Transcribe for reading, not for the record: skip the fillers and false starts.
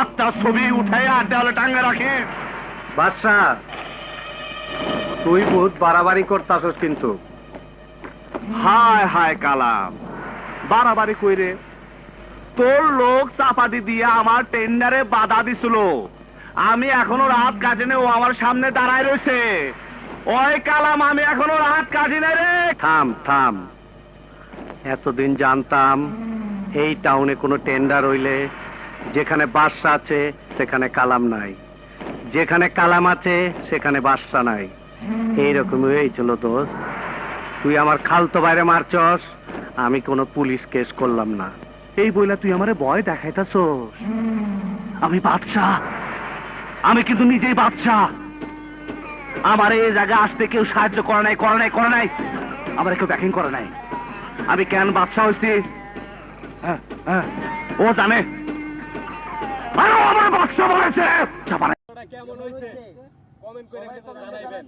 বাচ্চার ছবি উঠে দেওয়ালে টাঙ্গে রাখে। বাদশা, তুই বহুত বাড়াবাড়ি করতাছস কিন্তু। হায় হায় কালাম, বাড়াবাড়ি কইরে তোর লোক চাপাতি দিয়ে আমার টেন্ডারে বাধা দিছিল। আমি এখনো রাত কাজে ও আমার সামনে দাঁড়ায় রয়েছে। ওই কালাম, আমি এখনো রাত কাজে নাই রে। থাম থাম, এতদিন জানতাম এই টাউনে কোনো টেন্ডার হইলে যেখানে বাদশা আছে সেখানে কালাম নাই, যেখানে কালাম আছে সেখানে বাদশা নাই। এইরকমই হয়েছিল দোস্ত। তুই আমার খালতো বাইরে মারছস, আমি কোনো পুলিশ কেস করলাম না। এই বইলা তুই আমারে ভয় দেখাইতাছস? আমি বাদশা, আমি কিন্তু নিজেই বাদশা। আমার এই জায়গা আসতে কেউ সাহায্য করে নাই, করে নাই, করে নাই। আমার কেউ ব্যাকিং করে নাই। আমি কেন বাদশা হয়েছি ও জানে। আরো আমার বাদশা বলেছে। কেমন হয়েছে কমেন্ট করে জানাইবেন।